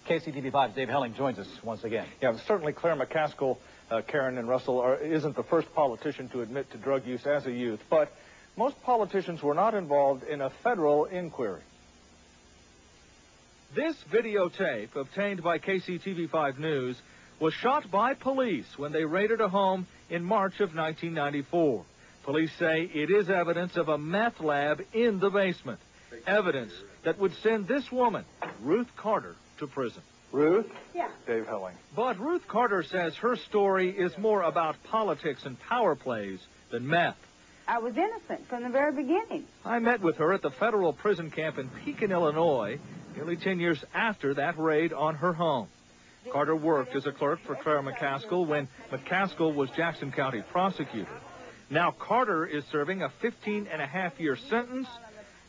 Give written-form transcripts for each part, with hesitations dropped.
KCTV5's Dave Helling joins us once again. Yeah, certainly Claire McCaskill, Karen and Russell, isn't the first politician to admit to drug use as a youth, but most politicians were not involved in a federal inquiry. This videotape, obtained by KCTV5 News, was shot by police when they raided a home in March of 1994. Police say it is evidence of a meth lab in the basement. Evidence that would send this woman, Ruth Carter, to prison. Ruth? Yeah. Dave Helling. But Ruth Carter says her story is more about politics and power plays than meth. I was innocent from the very beginning. I met with her at the federal prison camp in Pekin, Illinois, nearly 10 years after that raid on her home. Carter worked as a clerk for Claire McCaskill when McCaskill was Jackson County prosecutor. Now Carter is serving a 15-and-a-half-year sentence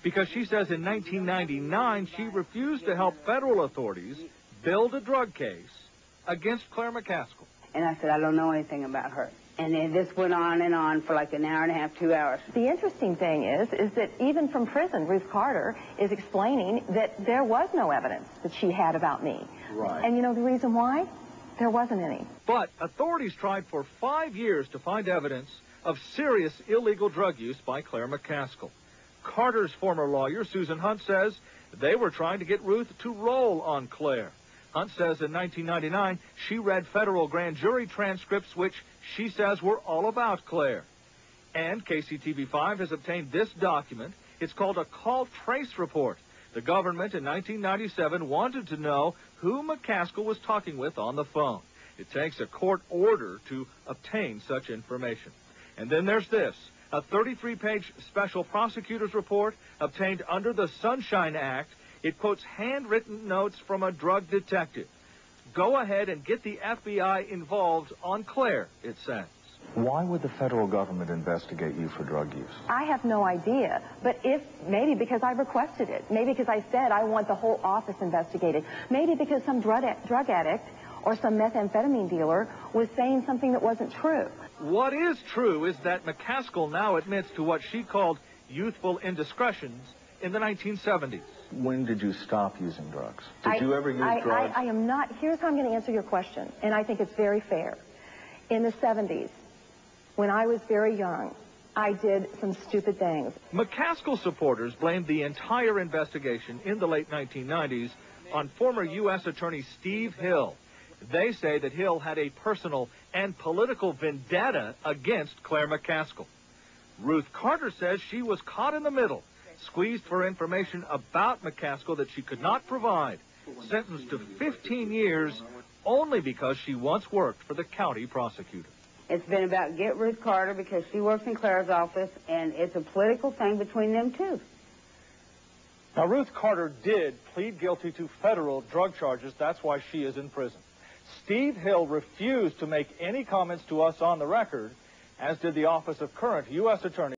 because she says in 1999 she refused to help federal authorities build a drug case against Claire McCaskill. And I said, I don't know anything about her. And then this went on and on for like an hour and a half, 2 hours. The interesting thing is that even from prison, Ruth Carter is explaining that there was no evidence that she had about me. Right. And you know the reason why? There wasn't any. But authorities tried for 5 years to find evidence of serious illegal drug use by Claire McCaskill. Carter's former lawyer, Susan Hunt, says they were trying to get Ruth to roll on Claire. Hunt says in 1999 she read federal grand jury transcripts which she says were all about Claire. And KCTV5 has obtained this document. It's called a call trace report. The government in 1997 wanted to know who McCaskill was talking with on the phone. It takes a court order to obtain such information. And then there's this, a 33-page special prosecutor's report obtained under the Sunshine Act. It quotes handwritten notes from a drug detective. Go ahead and get the FBI involved on Claire, it says. Why would the federal government investigate you for drug use? I have no idea, but maybe because I requested it, maybe because I said I want the whole office investigated, maybe because some drug addict or some methamphetamine dealer was saying something that wasn't true. What is true is that McCaskill now admits to what she called youthful indiscretions in the 1970s. When did you stop using drugs? Did you ever use drugs? I am not. Here's how I'm going to answer your question, and I think it's very fair. In the 70s, when I was very young, I did some stupid things. McCaskill supporters blamed the entire investigation in the late 1990s on former U.S. Attorney Steve Hill. They say that Hill had a personal and political vendetta against Claire McCaskill. Ruth Carter says she was caught in the middle, squeezed for information about McCaskill that she could not provide, sentenced to 15 years only because she once worked for the county prosecutor. It's been about get Ruth Carter because she works in Claire's office, and it's a political thing between them two. Now, Ruth Carter did plead guilty to federal drug charges. That's why she is in prison. Steve Hill refused to make any comments to us on the record, as did the office of current U.S. Attorney